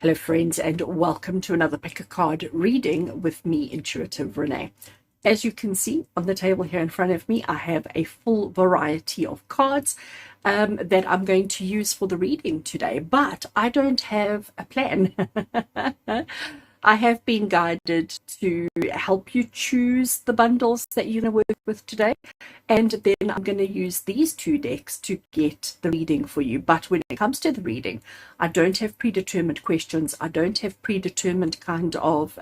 Hello friends, and welcome to another pick a card reading with me, Intuitive Rene. As you can see on the table here in front of me, I have a full variety of cards that I'm going to use for the reading today, but I don't have a plan. I have been guided to help you choose the bundles that you're going to work with today, and then I'm going to use these two decks to get the reading for you. But when it comes to the reading, I don't have predetermined questions. I don't have predetermined kind of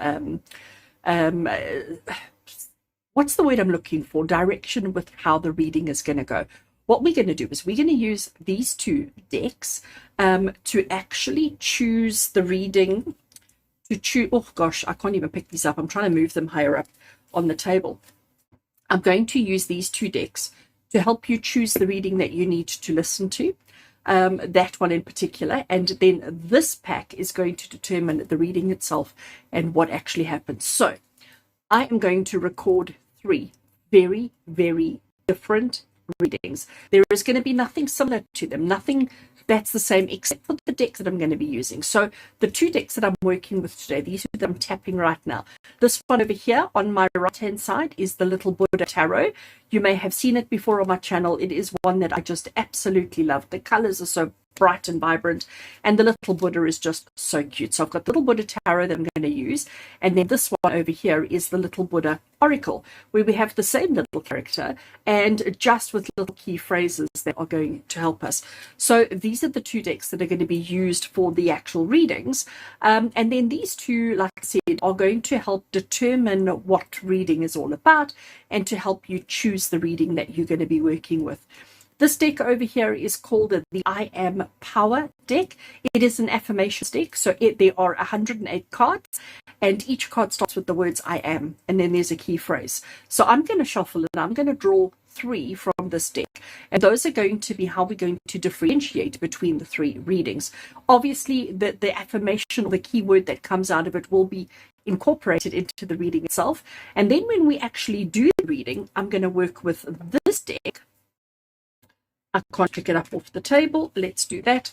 what's the word I'm looking for? Direction with how the reading is going to go. What we're going to do is we're going to use these two decks to actually choose the reading. Oh gosh, I can't even pick these up. I'm trying to move them higher up on the table. I'm going to use these two decks to help you choose the reading that you need to listen to, that one in particular, and then this pack is going to determine the reading itself and what actually happens. So I am going to record three very, very different readings. There is going to be nothing similar to them, nothing that's the same except for the decks that I'm going to be using. So the two decks that I'm working with today, these are that I'm tapping right now. This one over here on my right hand side is the Little Buddha Tarot. You may have seen it before on my channel. It is one that I just absolutely love. The colors are so bright and vibrant, and the Little Buddha is just so cute. So I've got the Little Buddha Tarot that I'm going to use, and then this one over here is the Little Buddha Oracle, where we have the same little character and just with little key phrases that are going to help us. So these are the two decks that are going to be used for the actual readings, and then these two, like I said, are going to help determine what reading is all about and to help you choose the reading that you're going to be working with. This deck over here is called the I Am Power deck. It is an affirmations deck, so there are 108 cards, and each card starts with the words I am, and then there's a key phrase. So I'm going to shuffle it, and I'm going to draw three from this deck, and those are going to be how we're going to differentiate between the three readings. Obviously, the affirmation or the keyword that comes out of it will be incorporated into the reading itself, and then when we actually do the reading, I'm going to work with this deck. I can't pick it up off the table. Let's do that.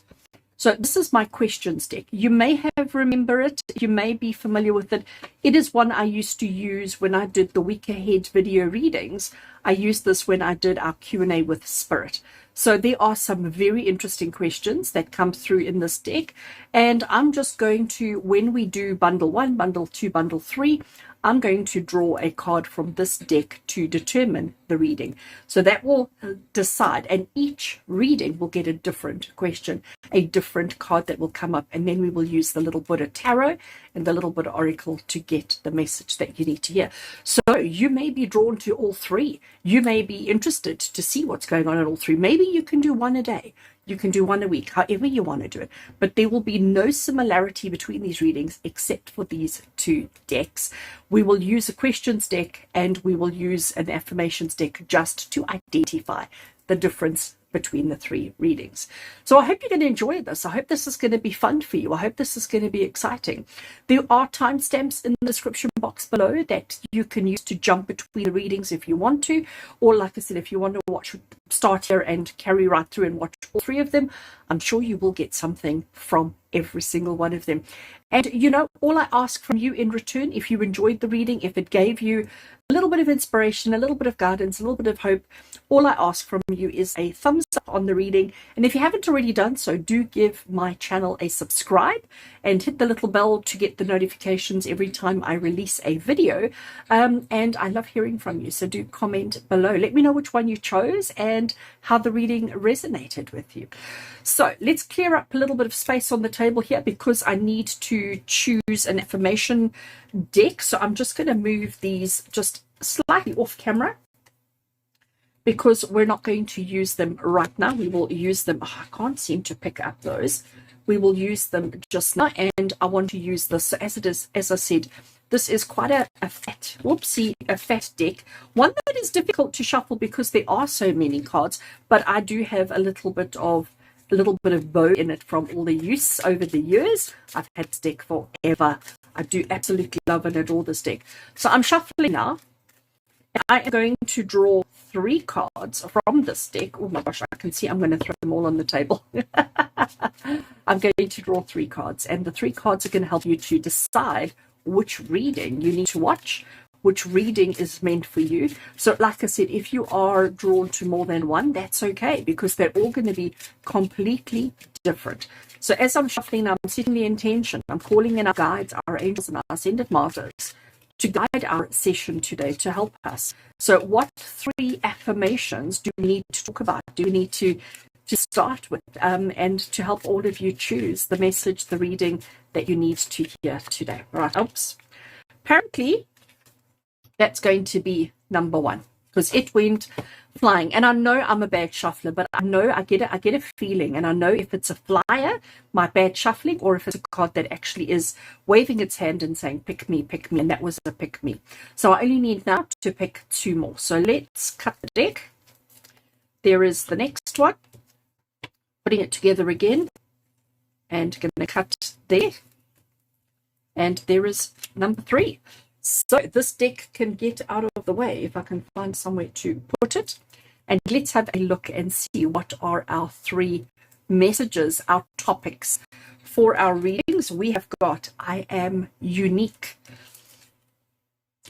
So this is my questions deck. You may remember it. You may be familiar with it. It is one I used to use when I did the week ahead video readings. I used this when I did our Q&A with Spirit. So there are some very interesting questions that come through in this deck. And I'm just going to, when we do bundle 1, bundle 2, bundle 3, I'm going to draw a card from this deck to determine the reading. So that will decide, and each reading will get a different question, a different card that will come up, and then we will use the Little Buddha Tarot and the Little Buddha Oracle to get the message that you need to hear. So you may be drawn to all three. You may be interested to see what's going on in all three. Maybe you can do one a day. You can do one a week, however you want to do it. But there will be no similarity between these readings except for these two decks. We will use a questions deck and we will use an affirmations deck just to identify the difference between the three readings. So I hope you're going to enjoy this. I hope this is going to be fun for you. I hope this is going to be exciting. There are timestamps in the description box below that you can use to jump between the readings if you want to, or like I said, if you want to start here and carry right through and watch all three of them, I'm sure you will get something from every single one of them. And you know, all I ask from you in return, if you enjoyed the reading, if it gave you a little bit of inspiration, a little bit of guidance, a little bit of hope, all I ask from you is a thumbs up on the reading. And if you haven't already done so, do give my channel a subscribe and hit the little bell to get the notifications every time I release a video. And I love hearing from you, so do comment below. Let me know which one you chose and how the reading resonated with you. So let's clear up a little bit of space on the table here because I need to choose an affirmation deck. So I'm just going to move these just slightly off camera because we're not going to use them right now. We will use them. Oh, I can't seem to pick up those. We will use them just now, and I want to use this. So as it is, as I said, this is quite a fat, a fat deck. One that is difficult to shuffle because there are so many cards, but I do have a little bit of bow in it from all the use over the years. I've had this deck forever. I do absolutely love and adore this deck. So I'm shuffling now. I am going to draw 3 cards from this deck. Oh my gosh, I can see I'm going to throw them all on the table. I'm going to draw 3 cards, and the 3 cards are going to help you to decide which reading you need to watch, which reading is meant for you. So like I said, if you are drawn to more than one, that's okay, because they're all going to be completely different. So as I'm shuffling, I'm setting the intention. I'm calling in our guides, our angels, and our ascended masters to guide our session today, to help us. So what 3 affirmations do we need to talk about? Do we need to start with, and to help all of you choose the message, the reading that you need to hear today? Right. Oops. Apparently, that's going to be number 1, because it went flying. And I know I'm a bad shuffler, but I know I get a feeling, and I know if it's a flyer, my bad shuffling, or if it's a card that actually is waving its hand and saying, pick me, and that was a pick me. So I only need now to pick 2 more. So let's cut the deck. There is the next one. Putting it together again, and going to cut there. And there is number 3. So this deck can get out of the way if I can find somewhere to put it. And let's have a look and see what are our 3 messages, our topics for our readings. We have got, I am unique.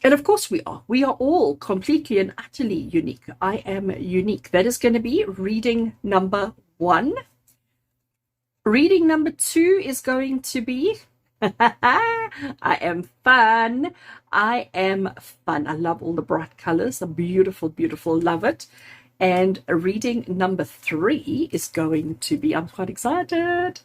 And of course we are. We are all completely and utterly unique. I am unique. That is going to be reading number 1. Reading number 2 is going to be I am fun. I am fun. I love all the bright colors. The beautiful, beautiful. Love it. And reading number 3 is going to be, I'm quite excited,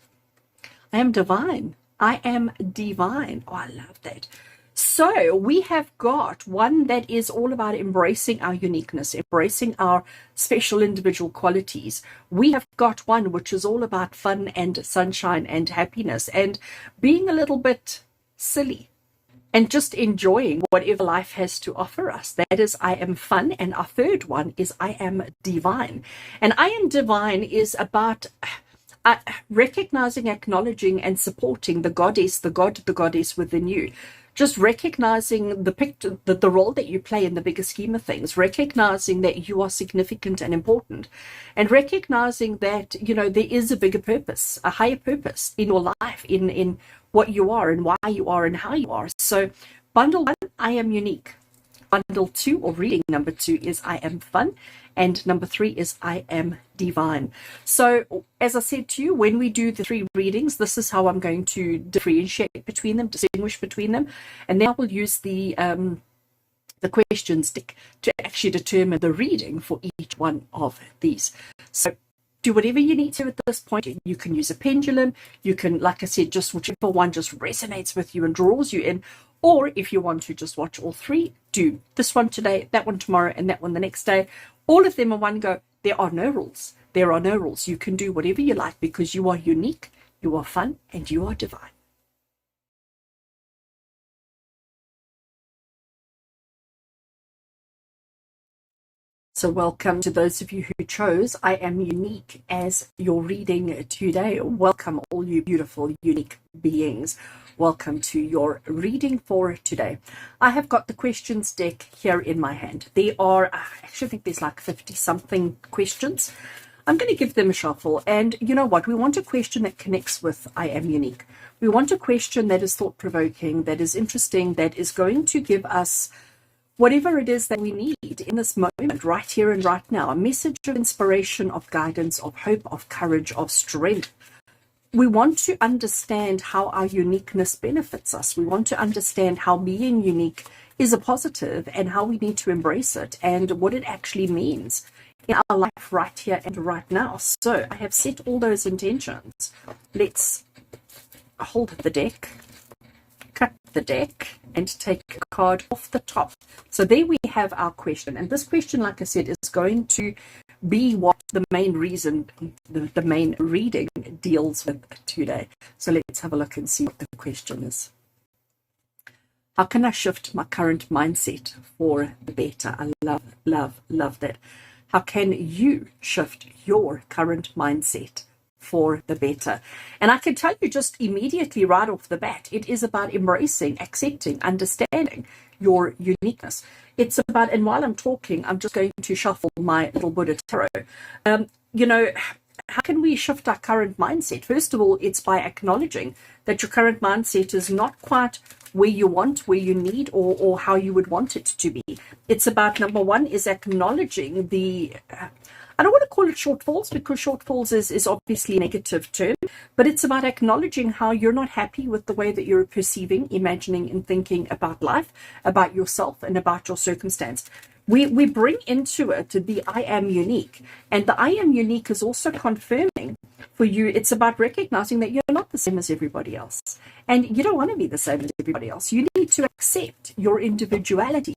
I am divine. I am divine. Oh, I love that. So we have got one that is all about embracing our uniqueness, embracing our special individual qualities. We have got one which is all about fun and sunshine and happiness and being a little bit silly and just enjoying whatever life has to offer us. That is, I am fun. And our third one is I am divine. And I am divine is about recognizing, acknowledging, and supporting the goddess, the god, the goddess within you. Just recognizing the role that you play in the bigger scheme of things, recognizing that you are significant and important, and recognizing that, you know, there is a bigger purpose, a higher purpose in your life, in what you are and why you are and how you are. So bundle 1, I am unique. Bundle 2, or reading number 2, is I am fun. And number 3 is I am divine. So as I said to you, when we do the 3 readings, this is how I'm going to differentiate between them, distinguish between them. And then I will use the questions deck to actually determine the reading for each one of these. So do whatever you need to at this point. You can use a pendulum. You can, like I said, just whichever one just resonates with you and draws you in. Or if you want to just watch all 3, do this one today, that one tomorrow, and that one the next day. All of them in one go. There are no rules. There are no rules. You can do whatever you like because you are unique, you are fun, and you are divine. So welcome to those of you who chose I am unique as your reading today. Welcome all you beautiful, unique beings. Welcome to your reading for today. I have got the questions deck here in my hand. There are, I actually think there's like 50 something questions. I'm going to give them a shuffle. And you know what? We want a question that connects with I am unique. We want a question that is thought-provoking, that is interesting, that is going to give us whatever it is that we need in this moment, right here and right now. A message of inspiration, of guidance, of hope, of courage, of strength. We want to understand how our uniqueness benefits us. We want to understand how being unique is a positive and how we need to embrace it and what it actually means in our life right here and right now. So I have set all those intentions. Let's hold the deck, cut the deck, and take a card off the top. So there we have our question. And this question, like I said, is going to be what the main reason, the main reading deals with today. So let's have a look and see what the question is. How can I shift my current mindset for the better? I love, love, love that. How can you shift your current mindset for the better? And I can tell you just immediately right off the bat, it is about embracing, accepting, understanding, your uniqueness. It's about, and while I'm talking, I'm just going to shuffle my little Buddha tarot. You know, how can we shift our current mindset? First of all, it's by acknowledging that your current mindset is not quite where you want, where you need, or how you would want it to be. It's about, number one, is acknowledging the, I don't want to call it shortfalls, because shortfalls is obviously a negative term, but it's about acknowledging how you're not happy with the way that you're perceiving, imagining, and thinking about life, about yourself, and about your circumstance. We bring into it the I am unique, and the I am unique is also confirming for you. It's about recognizing that you're not the same as everybody else, and you don't want to be the same as everybody else. You need to accept your individuality.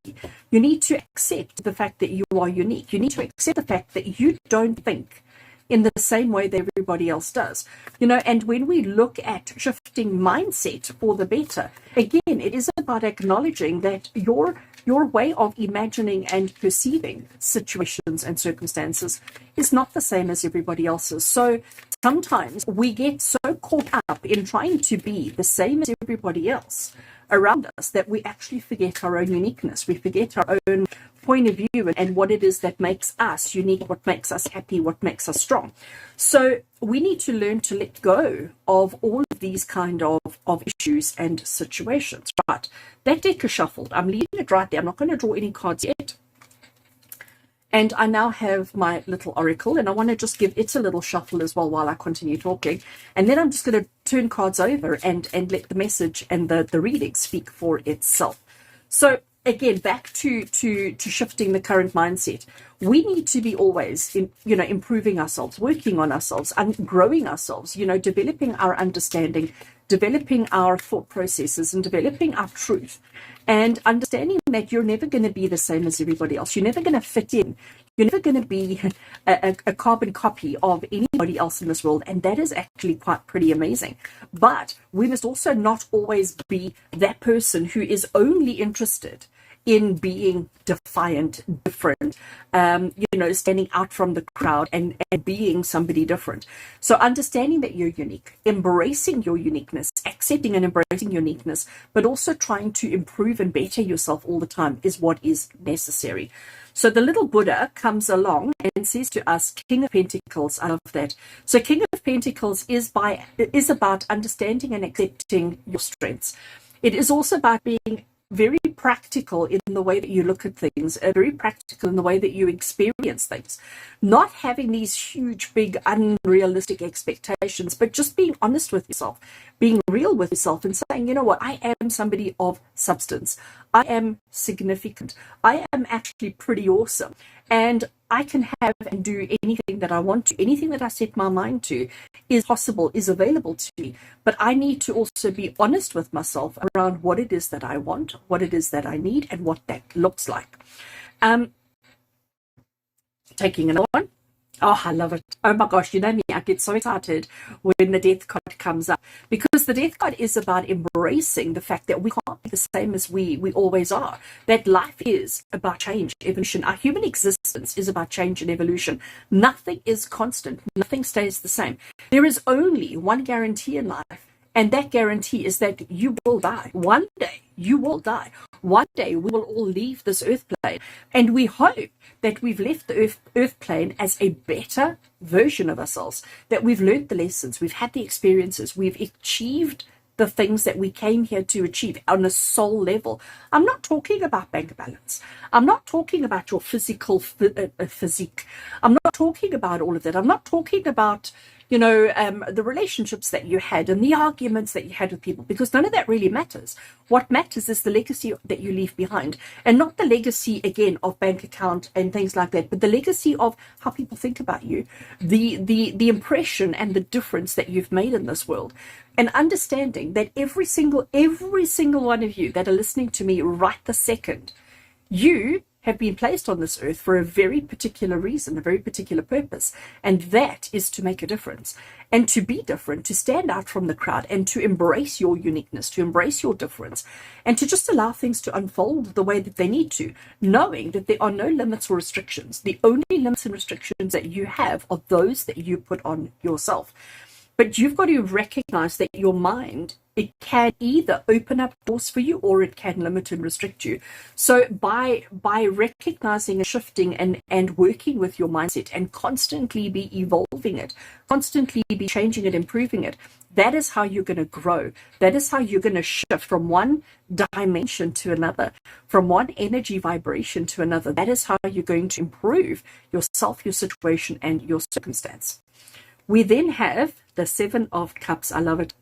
You need to accept the fact that you are unique. You need to accept the fact that you don't think in the same way that everybody else does. You know, and when we look at shifting mindset for the better, again, it is about acknowledging that your way of imagining and perceiving situations and circumstances is not the same as everybody else's. So sometimes we get so caught up in trying to be the same as everybody else around us that we actually forget our own uniqueness. We forget our own point of view and what it is that makes us unique, what makes us happy, what makes us strong. So we need to learn to let go of all of these kind of issues and situations. Right, that deck is shuffled. I'm leaving it right there. I'm not going to draw any cards yet. And I now have my little oracle, and I want to just give it a little shuffle as well while I continue talking. And then I'm just going to turn cards over and let the message and the reading speak for itself. So again, back to shifting the current mindset. We need to be always improving ourselves, working on ourselves, and growing ourselves, developing our understanding, developing our thought processes, and developing our truth, and understanding that you're never going to be the same as everybody else. You're never going to fit in. You're never going to be a carbon copy of anybody else in this world, and that is actually quite pretty amazing. But we must also not always be that person who is only interested in being defiant, different, standing out from the crowd and being somebody different. So understanding that you're unique, embracing your uniqueness, accepting and embracing your uniqueness, but also trying to improve and better yourself all the time is what is necessary. So the little Buddha comes along and says to us, King of Pentacles, I love that. So King of Pentacles is about understanding and accepting your strengths. It is also about being very practical in the way that you look at things, very practical in the way that you experience things, not having these huge, big, unrealistic expectations, but just being honest with yourself, being real with yourself and saying, you know what, I am somebody of substance. I am significant. I am actually pretty awesome. And I can have and do anything that I want to. Anything that I set my mind to is possible, is available to me. But I need to also be honest with myself around what it is that I want, what it is that I need, and what that looks like. Taking another one. Oh, I love it. Oh my gosh, you know me, I get so excited when the death card comes up, because the death card is about embracing the fact that we can't be the same as we always are, that life is about change, evolution. Our human existence is about change and evolution. Nothing is constant. Nothing stays the same. There is only one guarantee in life, and that guarantee is that you will die. One day you will die. One day we will all leave this earth plane. And we hope that we've left the earth plane as a better version of ourselves, that we've learned the lessons, we've had the experiences, we've achieved the things that we came here to achieve on a soul level. I'm not talking about bank balance. I'm not talking about your physical physique. I'm not talking about all of that. I'm not talking about the relationships that you had and the arguments that you had with people, because none of that really matters. What matters is the legacy that you leave behind, and not the legacy, again, of bank account and things like that, but the legacy of how people think about you, the impression and the difference that you've made in this world. And understanding that every single one of you that are listening to me right this second, you have been placed on this earth for a very particular reason, a very particular purpose, and that is to make a difference, and to be different, to stand out from the crowd, and to embrace your uniqueness, to embrace your difference, and to just allow things to unfold the way that they need to, knowing that there are no limits or restrictions. The only limits and restrictions that you have are those that you put on yourself. But you've got to recognize that your mind it can either open up doors for you or it can limit and restrict you. So by recognizing and shifting and working with your mindset and constantly be evolving it, constantly be changing it, improving it, that is how you're going to grow. That is how you're going to shift from one dimension to another, from one energy vibration to another. That is how you're going to improve yourself, your situation, and your circumstance. We then have the Seven of Cups. I love it.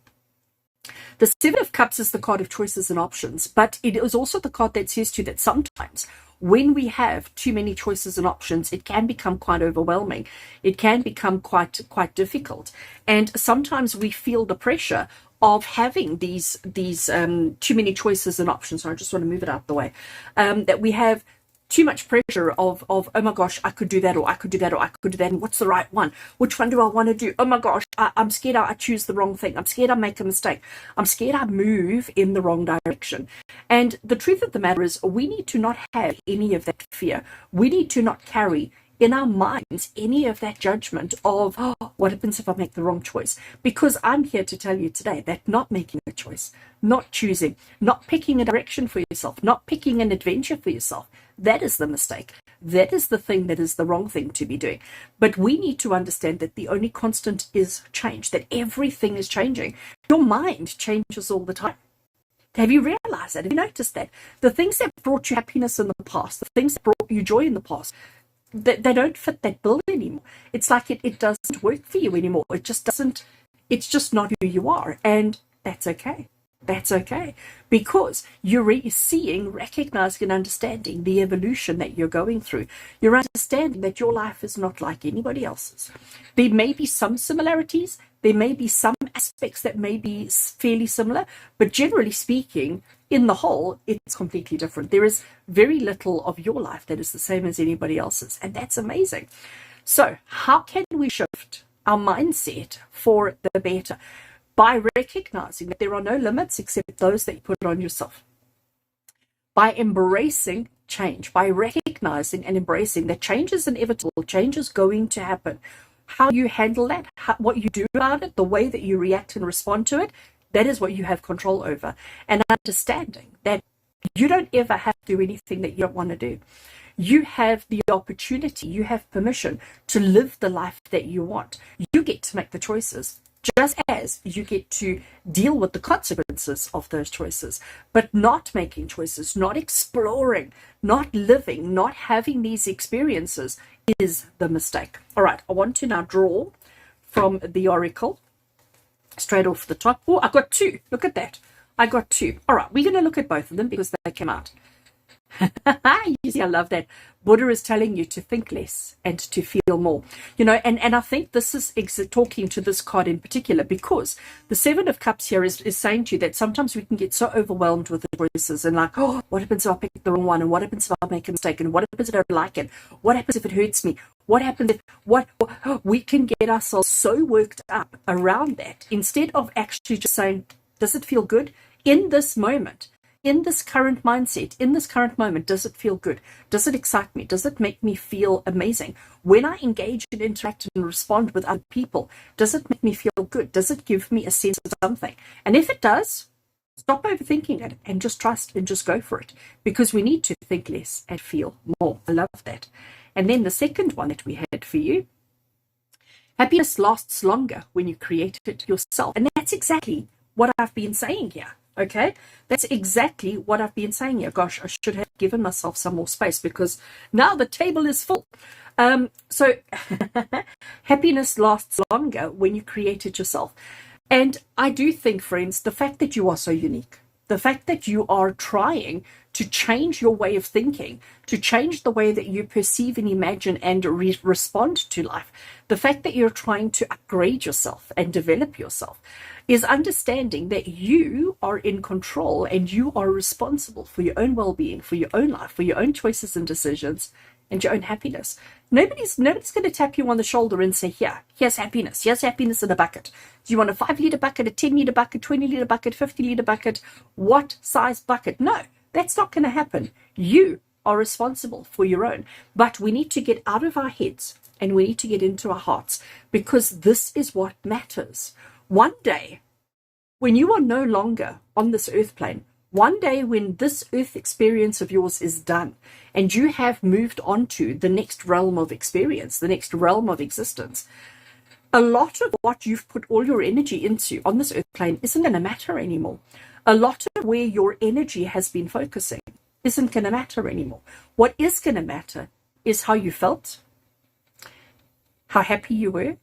The Seven of Cups is the card of choices and options, but it is also the card that says to you that sometimes when we have too many choices and options, it can become quite overwhelming. It can become quite difficult. And sometimes we feel the pressure of having these too many choices and options. So I just want to move it out the way. That we have too much pressure of, oh my gosh, I could do that, or I could do that, or I could do that. And what's the right one? Which one do I want to do? Oh my gosh, I'm scared I choose the wrong thing. I'm scared I make a mistake. I'm scared I move in the wrong direction. And the truth of the matter is we need to not have any of that fear. We need to not carry in our minds any of that judgment of, oh, what happens if I make the wrong choice? Because I'm here to tell you today that not making a choice, not choosing, not picking a direction for yourself, not picking an adventure for yourself, that is the mistake. That is the thing that is the wrong thing to be doing. But we need to understand that the only constant is change, that everything is changing. Your mind changes all the time. Have you realized that? Have you noticed that? The things that brought you happiness in the past, the things that brought you joy in the past, they don't fit that bill anymore. It's like it doesn't work for you anymore. It just doesn't, it's just not who you are. And that's okay. That's okay. Because you're seeing, recognizing, and understanding the evolution that you're going through. You're understanding that your life is not like anybody else's. There may be some similarities. There may be some aspects that may be fairly similar, but generally speaking, in the whole, it's completely different. There is very little of your life that is the same as anybody else's, and that's amazing. So how can we shift our mindset for the better? By recognizing that there are no limits except those that you put on yourself. By embracing change, by recognizing and embracing that change is inevitable, change is going to happen. How you handle that, what you do about it, the way that you react and respond to it, that is what you have control over. And understanding that you don't ever have to do anything that you don't want to do. You have the opportunity, you have permission to live the life that you want. You get to make the choices, just as you get to deal with the consequences of those choices. But not making choices, not exploring, not living, not having these experiences is the mistake. All right, I want to now draw from the Oracle straight off the top. Oh, I got two. Look at that. I got two. All right, we're going to look at both of them because they came out. You see, I love that. Buddha is telling you to think less and to feel more. You know, and I think this is talking to this card in particular because the Seven of Cups here is saying to you that sometimes we can get so overwhelmed with the choices and like, oh, what happens if I pick the wrong one? And what happens if I make a mistake? And what happens if I don't like it? What happens if it hurts me? What happens if we can get ourselves so worked up around that instead of actually just saying, does it feel good in this moment? In this current mindset, in this current moment, does it feel good? Does it excite me? Does it make me feel amazing? When I engage and interact and respond with other people, does it make me feel good? Does it give me a sense of something? And if it does, stop overthinking it and just trust and just go for it because we need to think less and feel more. I love that. And then the second one that we had for you, happiness lasts longer when you create it yourself. And that's exactly what I've been saying here. Okay, that's exactly what I've been saying here. Gosh, I should have given myself some more space because now the table is full. So happiness lasts longer when you create it yourself. And I do think, friends, the fact that you are so unique, the fact that you are trying to change your way of thinking, to change the way that you perceive and imagine and respond to life, the fact that you're trying to upgrade yourself and develop yourself is understanding that you are in control and you are responsible for your own well-being, for your own life, for your own choices and decisions and your own happiness. Nobody's going to tap you on the shoulder and say, here's happiness. Here's happiness in a bucket. Do you want a 5-liter bucket, a 10-liter bucket, 20-liter bucket, 50-liter bucket? What size bucket? No, that's not going to happen. You are responsible for your own. But we need to get out of our heads and we need to get into our hearts because this is what matters. One day, when you are no longer on this earth plane, one day when this earth experience of yours is done and you have moved on to the next realm of experience, the next realm of existence, a lot of what you've put all your energy into on this earth plane isn't going to matter anymore. A lot of where your energy has been focusing isn't going to matter anymore. What is going to matter is how you felt, how happy you were,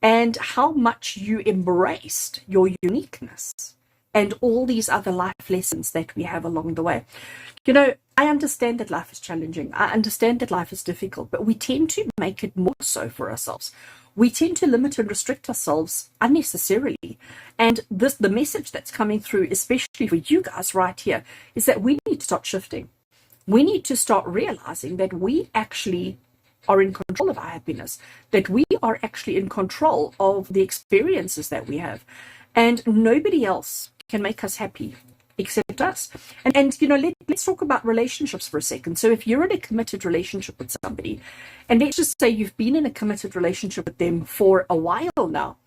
and how much you embraced your uniqueness and all these other life lessons that we have along the way. You know, I understand that life is challenging. I understand that life is difficult, but we tend to make it more so for ourselves. We tend to limit and restrict ourselves unnecessarily. And the message that's coming through, especially for you guys right here, is that we need to start shifting. We need to start realizing that we actually are in control of our happiness, that we are actually in control of the experiences that we have. And nobody else can make us happy except us. And you know, let's talk about relationships for a second. So if you're in a committed relationship with somebody, and let's just say you've been in a committed relationship with them for a while now,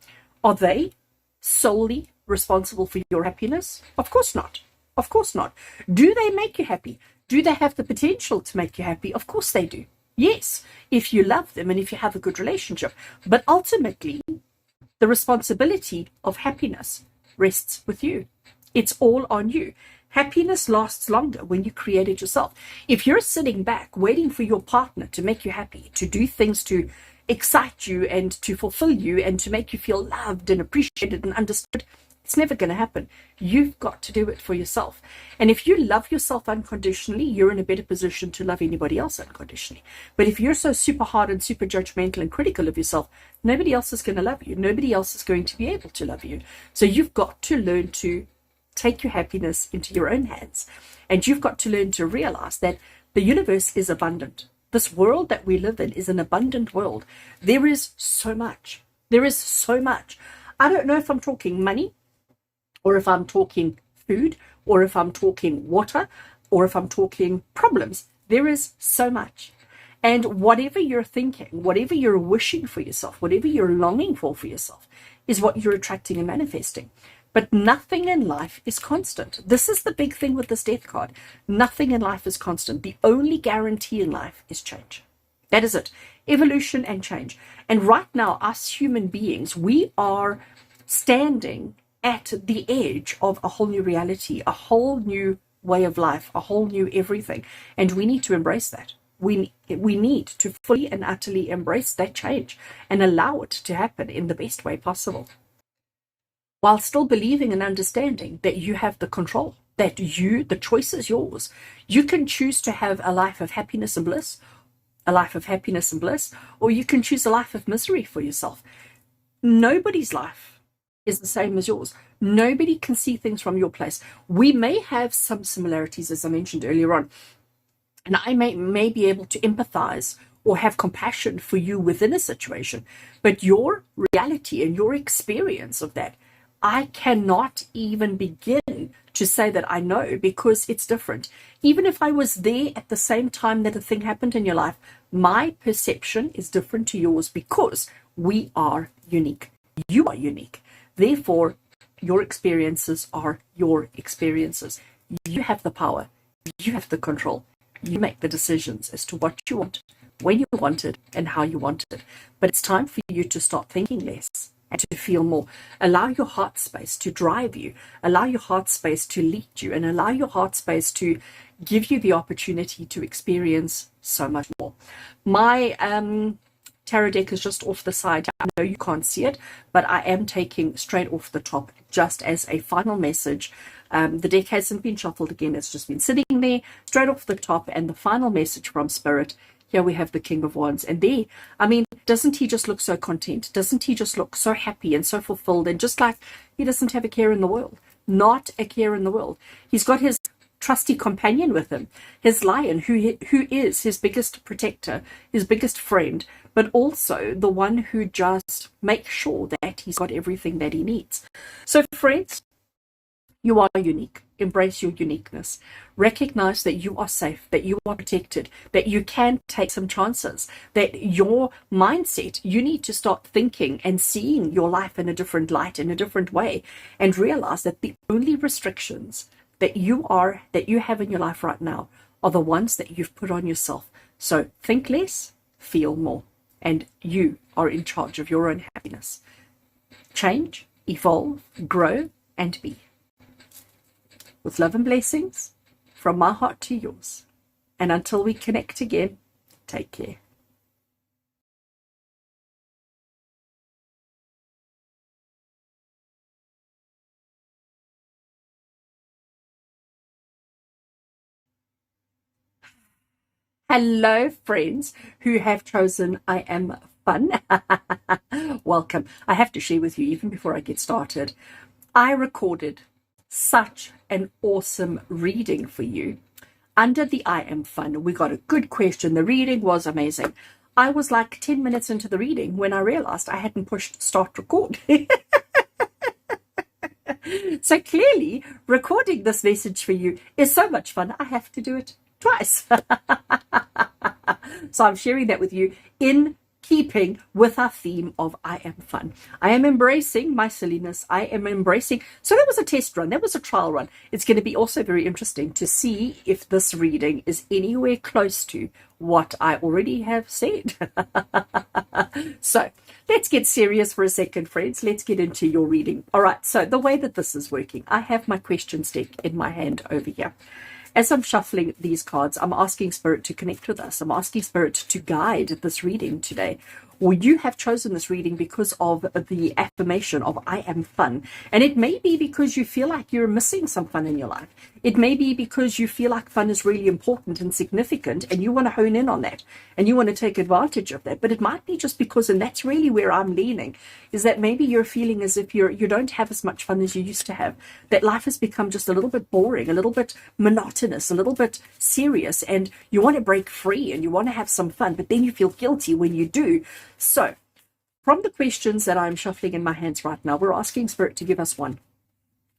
are they solely responsible for your happiness? Of course not. Of course not. Do they make you happy? Do they have the potential to make you happy? Of course they do. Yes, if you love them and if you have a good relationship. But ultimately, the responsibility of happiness rests with you. It's all on you. Happiness lasts longer when you create it yourself. If you're sitting back waiting for your partner to make you happy, to do things to excite you and to fulfill you and to make you feel loved and appreciated and understood, it's never going to happen. You've got to do it for yourself. And if you love yourself unconditionally, you're in a better position to love anybody else unconditionally. But if you're so super hard and super judgmental and critical of yourself, nobody else is going to love you. Nobody else is going to be able to love you. So you've got to learn to take your happiness into your own hands. And you've got to learn to realize that the universe is abundant. This world that we live in is an abundant world. There is so much. There is so much. I don't know if I'm talking money, or if I'm talking food, or if I'm talking water, or if I'm talking problems. There is so much. And whatever you're thinking, whatever you're wishing for yourself, whatever you're longing for yourself, is what you're attracting and manifesting. But nothing in life is constant. This is the big thing with this death card. Nothing in life is constant. The only guarantee in life is change. That is it. Evolution and change. And right now, us human beings, we are standing at the edge of a whole new reality, a whole new way of life, a whole new everything. And we need to embrace that. We need to fully and utterly embrace that change and allow it to happen in the best way possible, while still believing and understanding that you have the control, that the choice is yours. You can choose to have a life of happiness and bliss, or you can choose a life of misery for yourself. Nobody's life is the same as yours. Nobody can see things from your place. We may have some similarities, as I mentioned earlier on, and I may be able to empathize or have compassion for you within a situation, but your reality and your experience of that, I cannot even begin to say that I know, because it's different. Even if I was there at the same time that a thing happened in your life, my perception is different to yours, because we are unique. You are unique. Therefore, your experiences are your experiences. You have the power. You have the control. You make the decisions as to what you want, when you want it, and how you want it. But it's time for you to start thinking less and to feel more. Allow your heart space to drive you. Allow your heart space to lead you, and allow your heart space to give you the opportunity to experience so much more. My tarot deck is just off the side. I know you can't see it, but I am taking straight off the top just as a final message. The deck hasn't been shuffled again. It's just been sitting there straight off the top, and the final message from Spirit. Here we have the King of Wands, and there, I mean, doesn't he just look so content? Doesn't he just look so happy and so fulfilled, and just like he doesn't have a care in the world? Not a care in the world. He's got his trusty companion with him, his lion, who is his biggest protector, his biggest friend, but also the one who just makes sure that he's got everything that he needs. So friends, you are unique. embrace your uniqueness. Recognize that you are safe, that you are protected, that you can take some chances, that your mindset, you need to start thinking and seeing your life in a different light, in a different way, and realize that the only restrictions that you have in your life right now are the ones that you've put on yourself. So think less, feel more, and you are in charge of your own happiness. Change, evolve, grow, and be. With love and blessings, from my heart to yours. And until we connect again, take care. Hello, friends who have chosen I Am Fun. Welcome. I have to share with you, even before I get started, I recorded such an awesome reading for you under the I Am Fun. We got a good question. The reading was amazing. I was like 10 minutes into the reading when I realized I hadn't pushed start record. So clearly, recording this message for you is so much fun, I have to do it twice. So I'm sharing that with you in keeping with our theme of I Am Fun. I am embracing my silliness. I am embracing. So that was a test run. That was a trial run. It's going to be also very interesting to see if this reading is anywhere close to what I already have said. So let's get serious for a second, friends. Let's get into your reading. All right. So the way that this is working, I have my questions deck in my hand over here. As I'm shuffling these cards, I'm asking Spirit to connect with us. I'm asking Spirit to guide this reading today. Or you have chosen this reading because of the affirmation of I am fun. And it may be because you feel like you're missing some fun in your life. It may be because you feel like fun is really important and significant and you want to hone in on that and you want to take advantage of that. But it might be just because, and that's really where I'm leaning, is that maybe you're feeling as if you don't have as much fun as you used to have. That life has become just a little bit boring, a little bit monotonous, a little bit serious, and you want to break free and you want to have some fun, but then you feel guilty when you do. So, from the questions that I'm shuffling in my hands right now, we're asking Spirit to give us one.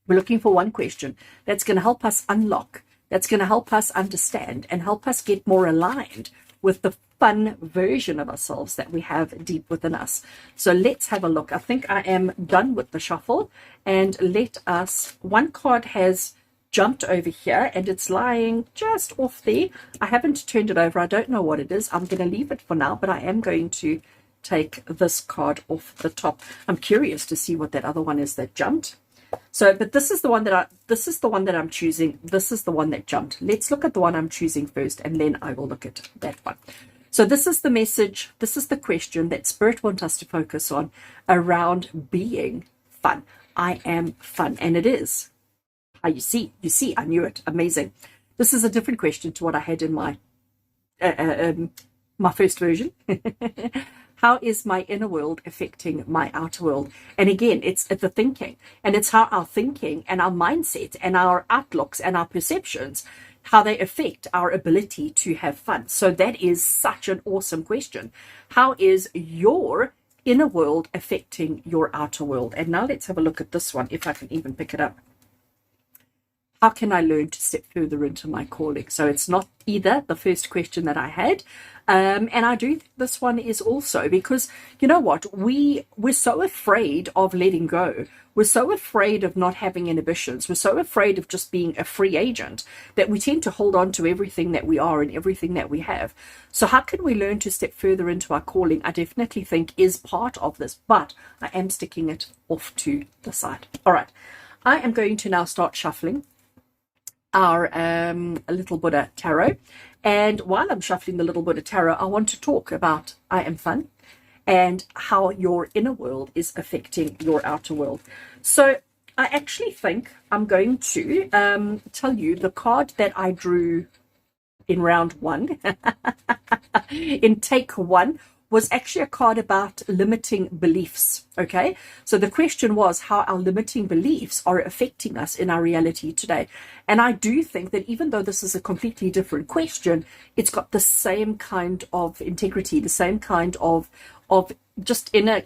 We're looking for one question that's going to help us unlock, that's going to help us understand and help us get more aligned with the fun version of ourselves that we have deep within us. So let's have a look. I think I am done with the shuffle, and one card has jumped over here and it's lying just off there. I haven't turned it over. I don't know what it is. I'm going to leave it for now, but I am going to take this card off the top. I'm curious to see what that other one is that jumped. So, but this is the one that I'm choosing. This is the one that jumped. Let's look at the one I'm choosing first, and then I will look at that one. So this is the message. This is the question that Spirit wants us to focus on around being fun. I am fun, and it is. You see, I knew it. Amazing. This is a different question to what I had in my my first version. How is my inner world affecting my outer world? And again, it's the thinking, and it's how our thinking and our mindset and our outlooks and our perceptions, how they affect our ability to have fun. So that is such an awesome question. How is your inner world affecting your outer world? And now let's have a look at this one, if I can even pick it up. How can I learn to step further into my calling? So it's not either the first question that I had. And I do think this one is also because, you know what, we're so afraid of letting go. We're so afraid of not having inhibitions. We're so afraid of just being a free agent that we tend to hold on to everything that we are and everything that we have. So how can we learn to step further into our calling? I definitely think is part of this, but I am sticking it off to the side. All right. I am going to now start shuffling our Little Buddha Tarot. And while I'm shuffling the Little Buddha Tarot, I want to talk about I Am Fun and how your inner world is affecting your outer world. So I actually think I'm going to tell you the card that I drew in round one, in take one, was actually a card about limiting beliefs. Okay, so the question was how our limiting beliefs are affecting us in our reality today. And I do think that even though this is a completely different question, it's got the same kind of integrity, the same kind of just inner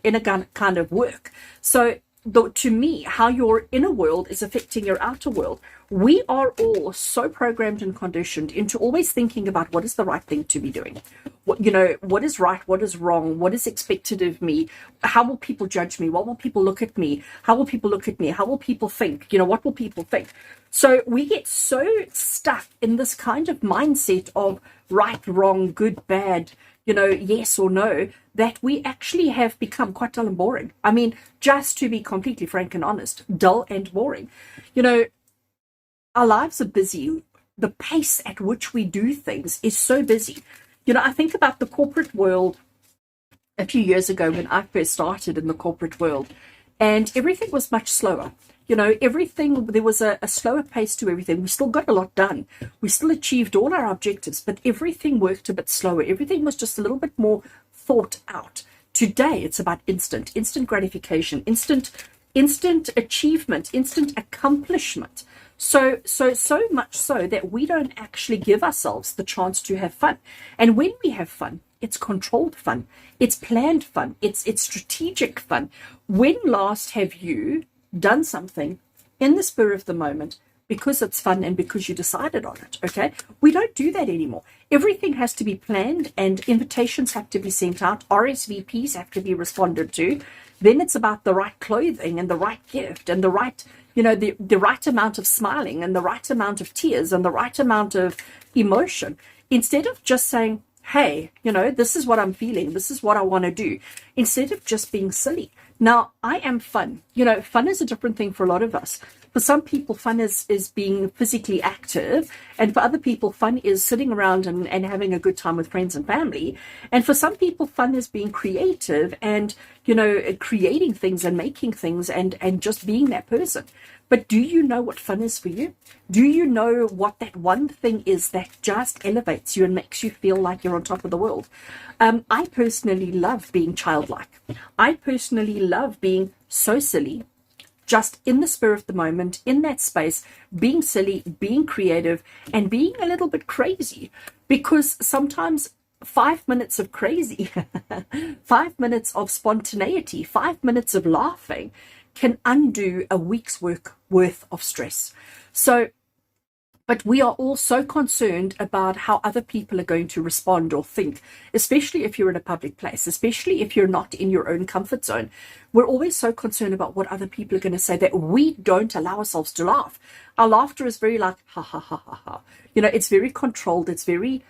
kind of work. So to me, how your inner world is affecting your outer world. We are all so programmed and conditioned into always thinking about what is the right thing to be doing. What is right, what is wrong, what is expected of me, how will people judge me, what will people look at me, how will people look at me, how will people think, what will people think. So we get so stuck in this kind of mindset of right, wrong, good, bad, yes or no, that we actually have become quite dull and boring. I mean, just to be completely frank and honest, dull and boring. Our lives are busy. The pace at which we do things is so busy. I think about the corporate world a few years ago when I first started in the corporate world, and everything was much slower. There was a slower pace to everything. We still got a lot done. We still achieved all our objectives, but everything worked a bit slower. Everything was just a little bit more thought out. Today, it's about instant gratification, instant achievement, instant accomplishment. So much so that we don't actually give ourselves the chance to have fun. And when we have fun, it's controlled fun. It's planned fun. It's strategic fun. When last have you done something in the spur of the moment because it's fun and because you decided on it? Okay, we don't do that anymore. Everything has to be planned, and invitations have to be sent out, RSVPs have to be responded to. Then it's about the right clothing and the right gift and the right the right amount of smiling and the right amount of tears and the right amount of emotion, instead of just saying, hey, this is what I'm feeling, this is what I want to do, instead of just being silly. Now, I am fun. Fun is a different thing for a lot of us. For some people, fun is being physically active. And for other people, fun is sitting around and having a good time with friends and family. And for some people, fun is being creative and, creating things and making things and just being that person. But do you know what fun is for you? Do you know what that one thing is that just elevates you and makes you feel like you're on top of the world? I personally love being childlike. I personally love being so silly, just in the spur of the moment, in that space, being silly, being creative, and being a little bit crazy. Because sometimes 5 minutes of crazy, 5 minutes of spontaneity, 5 minutes of laughing can undo a week's worth of stress. But we are all so concerned about how other people are going to respond or think, especially if you're in a public place, especially if you're not in your own comfort zone. We're always so concerned about what other people are going to say that we don't allow ourselves to laugh. Our laughter is very like, ha, ha, ha, ha, ha. It's very controlled. It's very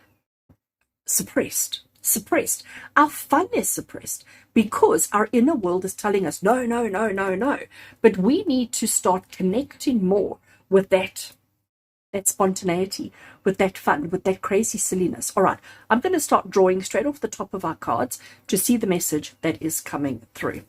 suppressed. Our fun is suppressed because our inner world is telling us, no, no, no, no, no. But we need to start connecting more with that spontaneity, with that fun, with that crazy silliness. All right, I'm going to start drawing straight off the top of our cards to see the message that is coming through.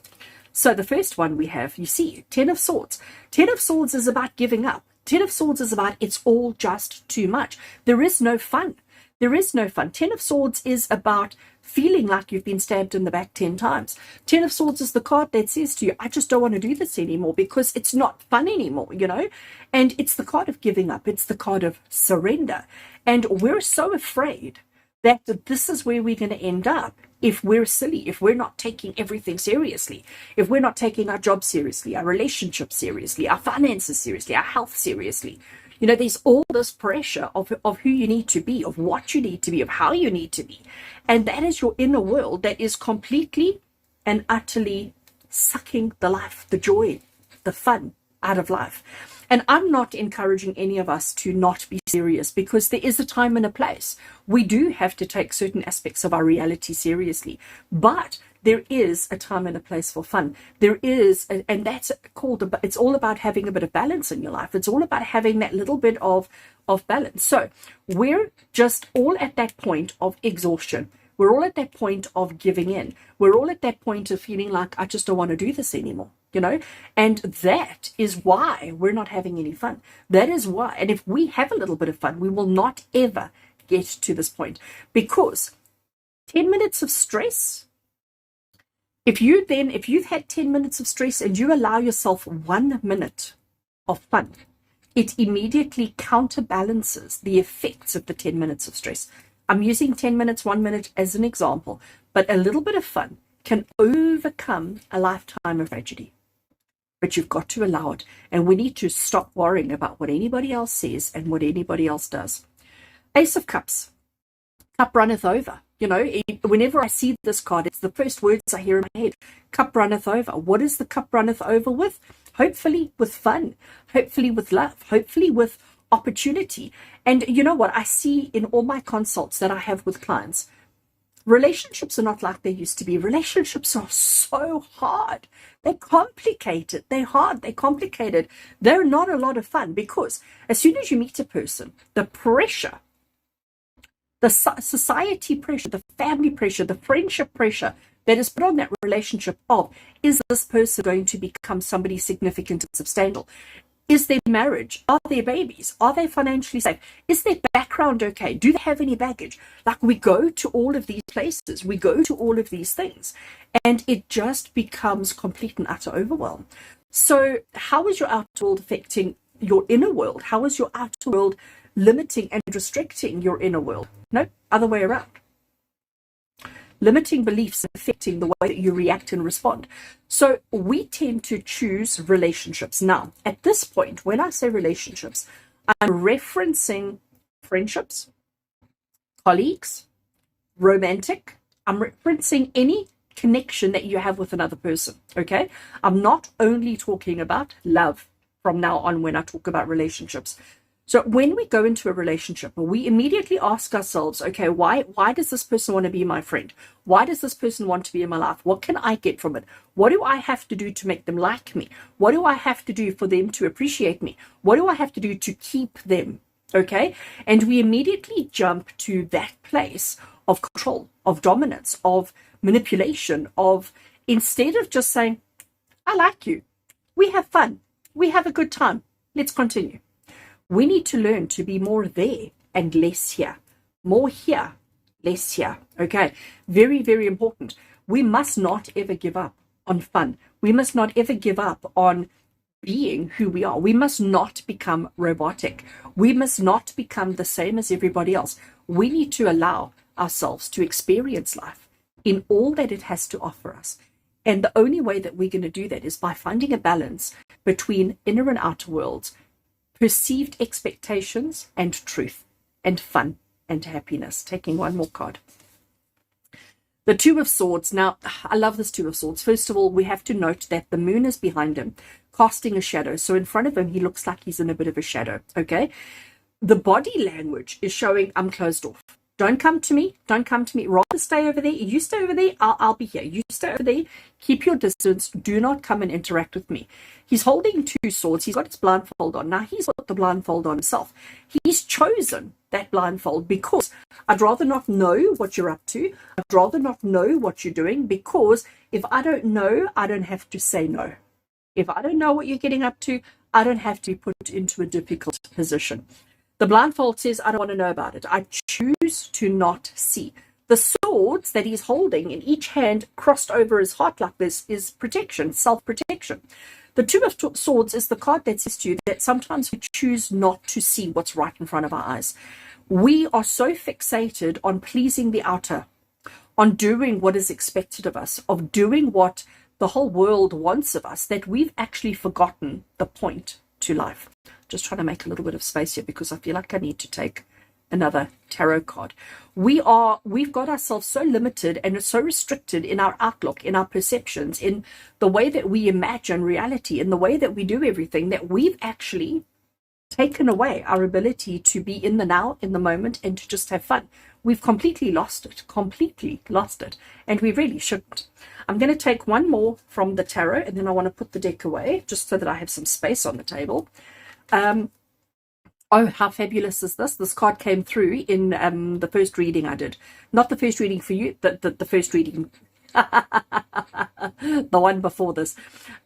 So the first one we have, you see, 10 of Swords. 10 of Swords is about giving up. 10 of Swords is about it's all just too much. There is no fun. There is no fun. 10 of Swords is about feeling like you've been stabbed in the back 10 times. 10 of Swords is the card that says to you, I just don't want to do this anymore because it's not fun anymore, And it's the card of giving up. It's the card of surrender. And we're so afraid that this is where we're going to end up if we're silly, if we're not taking everything seriously, if we're not taking our job seriously, our relationship seriously, our finances seriously, our health seriously. There's all this pressure of who you need to be, of what you need to be, of how you need to be. And that is your inner world that is completely and utterly sucking the life, the joy, the fun out of life. And I'm not encouraging any of us to not be serious, because there is a time and a place. We do have to take certain aspects of our reality seriously, but there is a time and a place for fun. There is, and that's called, it's all about having a bit of balance in your life. It's all about having that little bit of balance. So we're just all at that point of exhaustion. We're all at that point of giving in. We're all at that point of feeling like, I just don't want to do this anymore, and that is why we're not having any fun. That is why. And if we have a little bit of fun, we will not ever get to this point, because 10 minutes of stress, if you've had 10 minutes of stress and you allow yourself 1 minute of fun, it immediately counterbalances the effects of the 10 minutes of stress. I'm using 10 minutes, 1 minute as an example, but a little bit of fun can overcome a lifetime of tragedy. but you've got to allow it. And we need to stop worrying about what anybody else says and what anybody else does. Ace of Cups. Cup runneth over. You know, whenever I see this card, it's the first words I hear in my head. Cup runneth over. What is the cup runneth over with? Hopefully with fun, hopefully with love, hopefully with opportunity. And you know what I see in all my consults that I have with clients? Relationships are not like they used to be. Relationships are so hard. They're complicated. They're hard. They're complicated. They're not a lot of fun, because as soon as you meet a person, the pressure, the society pressure, the family pressure, the friendship pressure that is put on that relationship of, is this person going to become somebody significant and substantial? Is their marriage? Are there babies? Are they financially safe? Is their background okay? Do they have any baggage? Like, we go to all of these places, we go to all of these things, and it just becomes complete and utter overwhelm. So how is your outer world affecting your inner world? How is your outer world limiting and restricting your inner world? No, other way around. Limiting beliefs affecting the way that you react and respond. So we tend to choose relationships. Now, at this point, when I say relationships, I'm referencing friendships, colleagues, romantic. I'm referencing any connection that you have with another person, okay? I'm not only talking about love from now on when I talk about relationships. So when we go into a relationship, we immediately ask ourselves, okay, why does this person want to be my friend? Why does this person want to be in my life? What can I get from it? What do I have to do to make them like me? What do I have to do for them to appreciate me? What do I have to do to keep them? Okay? And we immediately jump to that place of control, of dominance, of manipulation, of, instead of just saying, I like you, we have fun, we have a good time, let's continue. We need to learn to be more there and less here. More here, less here. Okay, very, very important. We must not ever give up on fun. We must not ever give up on being who we are. We must not become robotic. We must not become the same as everybody else. We need to allow ourselves to experience life in all that it has to offer us. And the only way that we're going to do that is by finding a balance between inner and outer worlds, perceived expectations and truth, and fun and happiness. Taking one more card. The Two of Swords. Now, I love this Two of Swords. First of all, we have to note that the moon is behind him, casting a shadow. So in front of him, he looks like he's in a bit of a shadow, okay? The body language is showing, I'm closed off. Don't come to me. Don't come to me. Rather stay over there. You stay over there. I'll be here. You stay over there. Keep your distance. Do not come and interact with me. He's holding two swords. He's got his blindfold on. Now, he's got the blindfold on himself. He's chosen that blindfold because I'd rather not know what you're up to. I'd rather not know what you're doing, because if I don't know, I don't have to say no. If I don't know what you're getting up to, I don't have to be put into a difficult position. The blindfold says, I don't want to know about it. I choose to not see. The swords that he's holding in each hand crossed over his heart like this is protection, self-protection. The Two of Swords is the card that says to you that sometimes we choose not to see what's right in front of our eyes. We are so fixated on pleasing the outer, on doing what is expected of us, of doing what the whole world wants of us, that we've actually forgotten the point to life. Just trying to make a little bit of space here because I feel like I need to take another tarot card. We've got ourselves so limited and so restricted in our outlook, in our perceptions, in the way that we imagine reality, in the way that we do everything, that we've actually taken away our ability to be in the now, in the moment, and to just have fun. We've completely lost it, and we really shouldn't. I'm going to take one more from the tarot, and then I want to put the deck away just so that I have some space on the table. Oh, how fabulous is this? This card came through in the first reading I did. Not the first reading for you, the first reading. The one before this.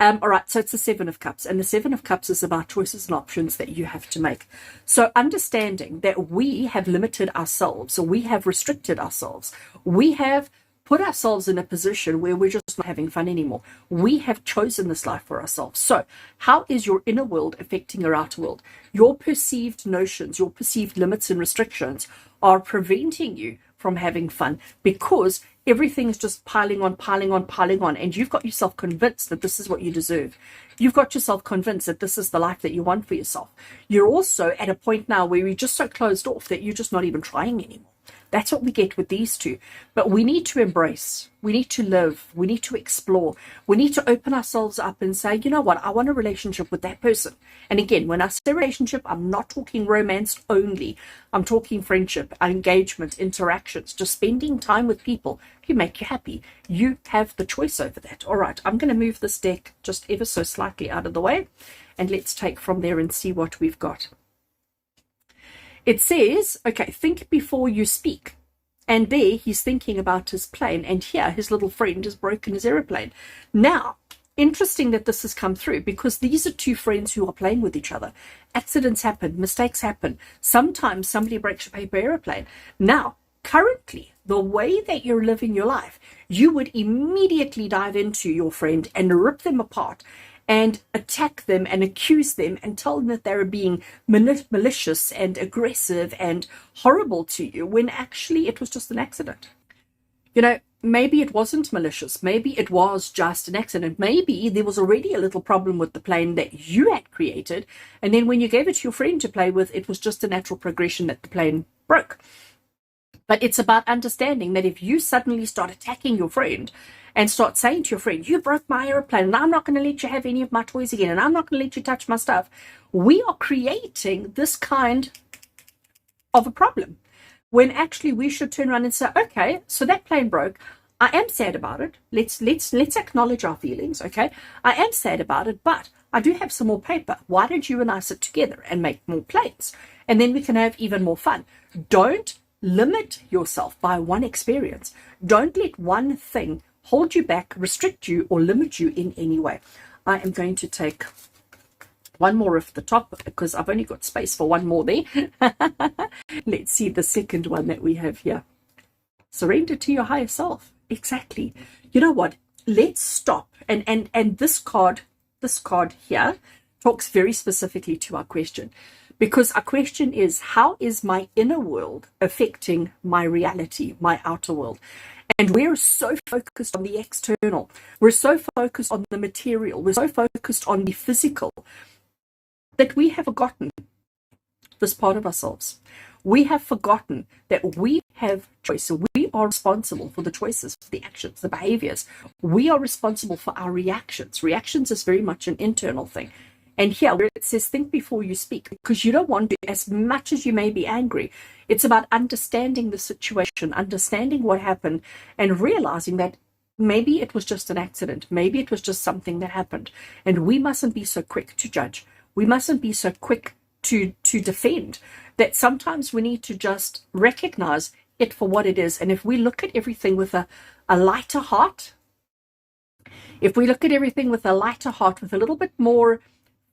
All right, so it's the Seven of Cups. And the Seven of Cups is about choices and options that you have to make. So understanding that we have limited ourselves, or we have restricted ourselves. We have put ourselves in a position where we're just not having fun anymore. We have chosen this life for ourselves. So how is your inner world affecting your outer world? Your perceived notions, your perceived limits and restrictions are preventing you from having fun, because everything is just piling on, piling on, piling on, and you've got yourself convinced that this is what you deserve. You've got yourself convinced that this is the life that you want for yourself. You're also at a point now where you're just so closed off that you're just not even trying anymore. That's what we get with these two. But we need to embrace, we need to live, we need to explore, we need to open ourselves up and say, you know what, I want a relationship with that person. And again, when I say relationship, I'm not talking romance only. I'm talking friendship, engagement, interactions, just spending time with people who make you happy. You have the choice over that. All right, I'm going to move this deck just ever so slightly out of the way, and let's take from there and see what we've got. It says, okay, think before you speak. And there he's thinking about his plane. And here his little friend has broken his aeroplane. Now, interesting that this has come through because these are two friends who are playing with each other. Accidents happen. Mistakes happen. Sometimes somebody breaks a paper aeroplane. Now, currently, the way that you're living your life, you would immediately dive into your friend and rip them apart and attack them and accuse them and tell them that they're being malicious and aggressive and horrible to you when actually it was just an accident. You know, maybe it wasn't malicious. Maybe it was just an accident. Maybe there was already a little problem with the plane that you had created. And then when you gave it to your friend to play with, it was just a natural progression that the plane broke. But it's about understanding that if you suddenly start attacking your friend and start saying to your friend, you broke my airplane and I'm not going to let you have any of my toys again and I'm not going to let you touch my stuff, we are creating this kind of a problem when actually we should turn around and say, okay, so that plane broke. I am sad about it. Let's acknowledge our feelings, okay? I am sad about it, but I do have some more paper. Why don't you and I sit together and make more planes? And then we can have even more fun. Don't limit yourself by one experience. Don't let one thing hold you back, restrict you, or limit you in any way. I am going to take one more off the top because I've only got space for one more there. Let's see the second one that we have here. Surrender to your higher self. Exactly. You know what? Let's stop. And this card here talks very specifically to our question. Because our question is, how is my inner world affecting my reality, my outer world? And we're so focused on the external. We're so focused on the material. We're so focused on the physical that we have forgotten this part of ourselves. We have forgotten that we have choice. We are responsible for the choices, for the actions, the behaviors. We are responsible for our reactions. Reactions is very much an internal thing. And here where it says, think before you speak, because you don't want to, as much as you may be angry, it's about understanding the situation, understanding what happened, and realizing that maybe it was just an accident. Maybe it was just something that happened. And we mustn't be so quick to judge. We mustn't be so quick to defend. That sometimes we need to just recognize it for what it is. And if we look at everything with a lighter heart, with a little bit more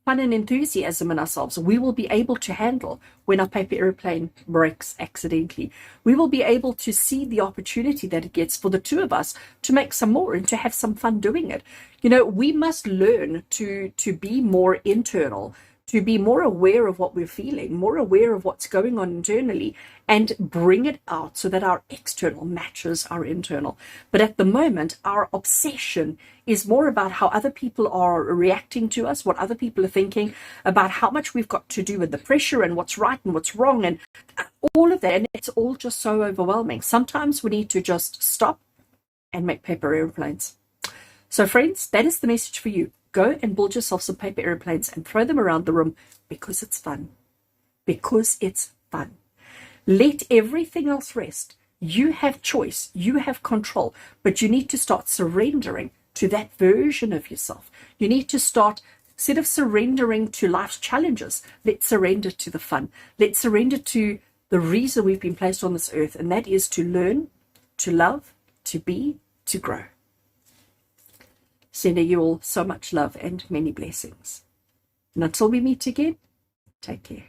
fun and enthusiasm in ourselves, we will be able to handle when our paper airplane breaks accidentally. We will be able to see the opportunity that it gets for the two of us to make some more and to have some fun doing it. You know, we must learn to be more internal, to be more aware of what we're feeling, more aware of what's going on internally, and bring it out so that our external matches our internal. But at the moment, our obsession is more about how other people are reacting to us, what other people are thinking, about how much we've got to do with the pressure and what's right and what's wrong and all of that. And it's all just so overwhelming. Sometimes we need to just stop and make paper airplanes. So friends, that is the message for you. Go and build yourself some paper airplanes and throw them around the room because it's fun. Because it's fun. Let everything else rest. You have choice. You have control. But you need to start surrendering to that version of yourself. You need to start, instead of surrendering to life's challenges, let's surrender to the fun. Let's surrender to the reason we've been placed on this earth, and that is to learn, to love, to be, to grow. Sending you all so much love and many blessings. And until we meet again, take care.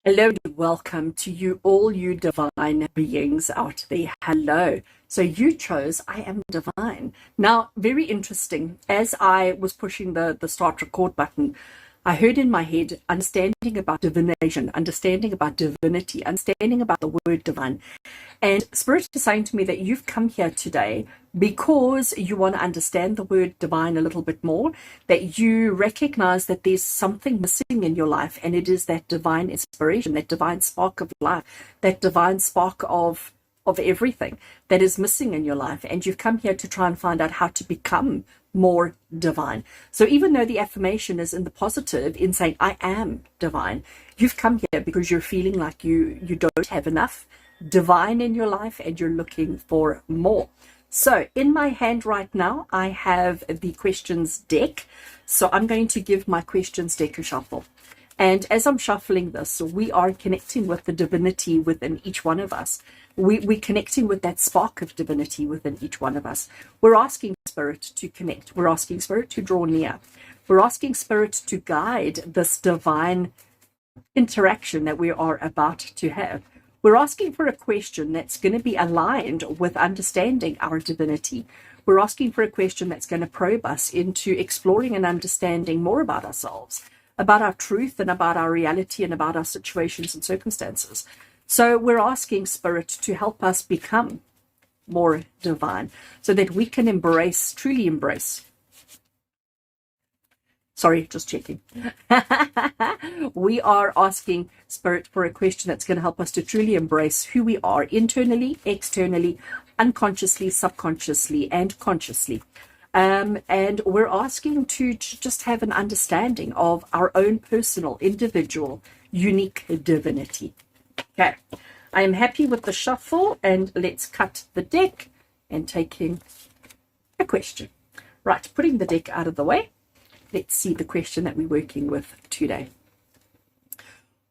Hello and welcome to you, all you divine beings out there. Hello. So you chose I am divine. Now, very interesting. As I was pushing the start record button, I heard in my head understanding about divination, understanding about divinity, understanding about the word divine. And Spirit is saying to me that you've come here today because you want to understand the word divine a little bit more, that you recognize that there's something missing in your life, and it is that divine inspiration, that divine spark of life, that divine spark of everything that is missing in your life. And you've come here to try and find out how to become more divine. So even though the affirmation is in the positive, in saying I am divine, you've come here because you're feeling like you don't have enough divine in your life and you're looking for more. So in my hand right now, I have the questions deck. So I'm going to give my questions deck a shuffle. And as I'm shuffling this, we are connecting with the divinity within each one of us. We're connecting with that spark of divinity within each one of us. We're asking Spirit to connect. We're asking Spirit to draw near. We're asking Spirit to guide this divine interaction that we are about to have. We're asking for a question that's going to be aligned with understanding our divinity. We're asking for a question that's going to probe us into exploring and understanding more about ourselves, about our truth and about our reality and about our situations and circumstances. So we're asking Spirit to help us become more divine so that we can embrace, truly embrace. Sorry, just checking. We are asking Spirit for a question that's going to help us to truly embrace who we are internally, externally, unconsciously, subconsciously, and consciously. And we're asking to just have an understanding of our own personal, individual, unique divinity. Okay, I am happy with the shuffle, and let's cut the deck and taking a question. Right, putting the deck out of the way. Let's see the question that we're working with today.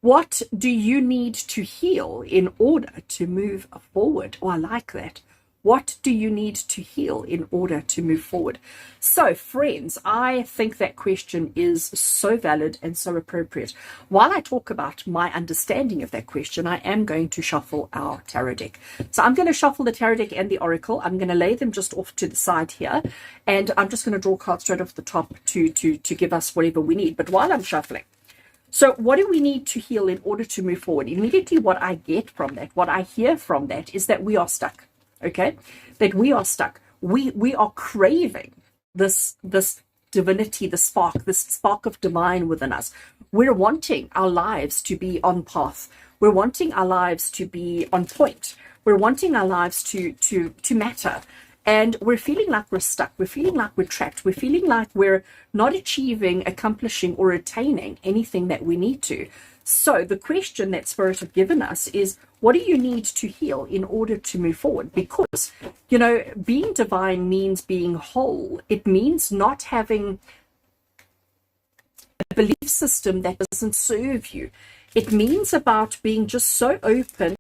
What do you need to heal in order to move forward? Oh, I like that. What do you need to heal in order to move forward? So, friends, I think that question is so valid and so appropriate. While I talk about my understanding of that question, I am going to shuffle our tarot deck. So I'm going to shuffle the tarot deck and the oracle. I'm going to lay them just off to the side here, and I'm just going to draw cards straight off the top to give us whatever we need. But while I'm shuffling, so what do we need to heal in order to move forward? Immediately what I get from that, what I hear from that, is that we are stuck. Okay, that we are stuck. We are craving this divinity, this spark of divine within us. We're wanting our lives to be on path. We're wanting our lives to be on point. We're wanting our lives to matter. And we're feeling like we're stuck. We're feeling like we're trapped. We're feeling like we're not achieving, accomplishing, or attaining anything that we need to. So the question that Spirit have given us is, what do you need to heal in order to move forward? Because, you know, being divine means being whole. It means not having a belief system that doesn't serve you. It means about being just so open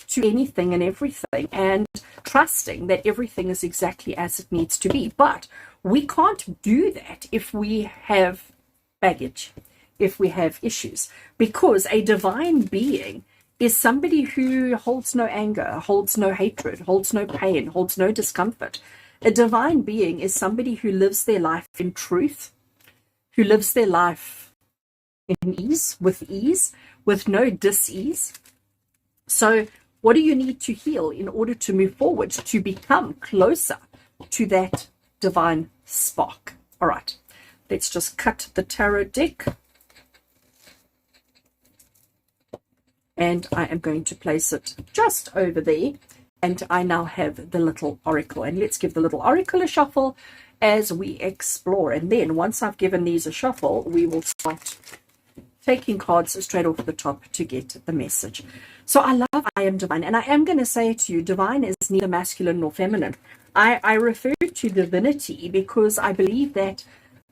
to anything and everything and trusting that everything is exactly as it needs to be. But we can't do that if we have baggage, if we have issues, because a divine being is somebody who holds no anger, holds no hatred, holds no pain, holds no discomfort. A divine being is somebody who lives their life in truth, who lives their life in ease, with no dis-ease. So what do you need to heal in order to move forward, to become closer to that divine spark? All right, let's just cut the tarot deck. And I am going to place it just over there. And I now have the little oracle. And let's give the little oracle a shuffle as we explore. And then once I've given these a shuffle, we will start taking cards straight off the top to get the message. So I love I am divine. And I am going to say to you, divine is neither masculine nor feminine. I refer to divinity because I believe that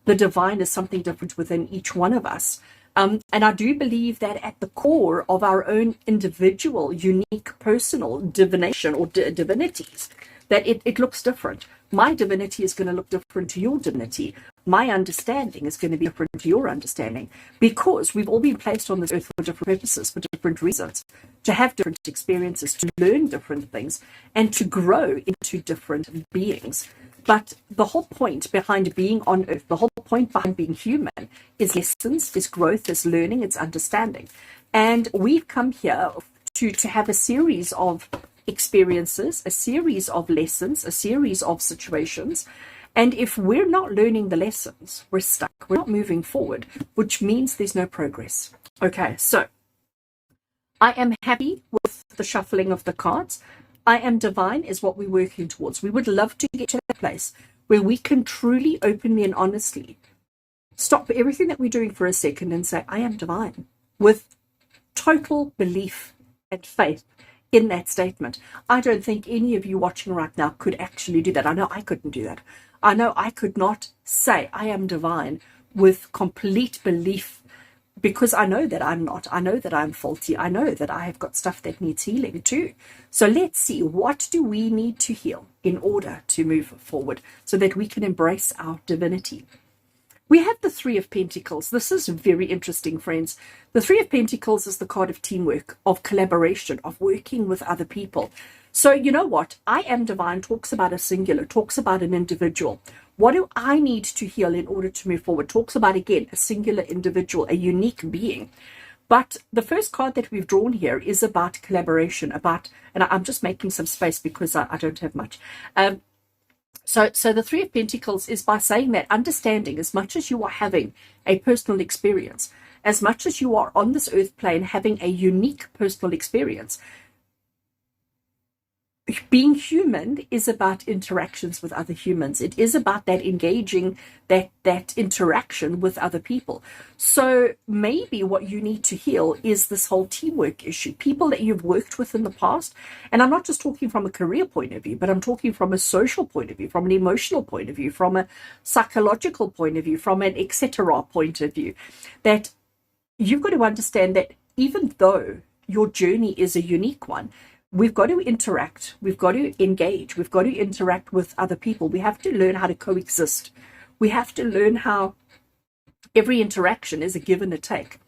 the divine is something different within each one of us. And I do believe that at the core of our own individual, unique, personal divination or divinities, that it looks different. My divinity is going to look different to your divinity. My understanding is going to be different to your understanding, because we've all been placed on this earth for different purposes, for different reasons, to have different experiences, to learn different things, and to grow into different beings. But the whole point behind being on earth, the whole point behind being human, is lessons, is growth, is learning, it's understanding. And we've come here to have a series of experiences, a series of lessons, a series of situations. And if we're not learning the lessons, we're stuck. We're not moving forward, which means there's no progress. Okay, so I am happy with the shuffling of the cards. I am divine is what we're working towards. We would love to get to that place where we can truly, openly, and honestly stop everything that we're doing for a second and say, I am divine, with total belief and faith in that statement. I don't think any of you watching right now could actually do that. I know I couldn't do that. I know I could not say I am divine with complete belief, because I know that I'm not. I know that I'm faulty. I know that I have got stuff that needs healing too. So let's see, what do we need to heal in order to move forward so that we can embrace our divinity? We have the Three of Pentacles. This is very interesting, friends. The Three of Pentacles is the card of teamwork, of collaboration, of working with other people. So you know what? I am divine talks about a singular, talks about an individual. What do I need to heal in order to move forward? Talks about, again, a singular individual, a unique being. But the first card that we've drawn here is about collaboration, about, and I'm just making some space because I don't have much. So the Three of Pentacles is by saying that understanding, as much as you are having a personal experience, as much as you are on this earth plane having a unique personal experience, being human is about interactions with other humans. It is about that engaging, that interaction with other people. So maybe what you need to heal is this whole teamwork issue. People that you've worked with in the past, and I'm not just talking from a career point of view, but I'm talking from a social point of view, from an emotional point of view, from a psychological point of view, from an etc. point of view, that you've got to understand that even though your journey is a unique one, we've got to interact, we've got to engage, we've got to interact with other people. We have to learn how to coexist. We have to learn how every interaction is a give and a take.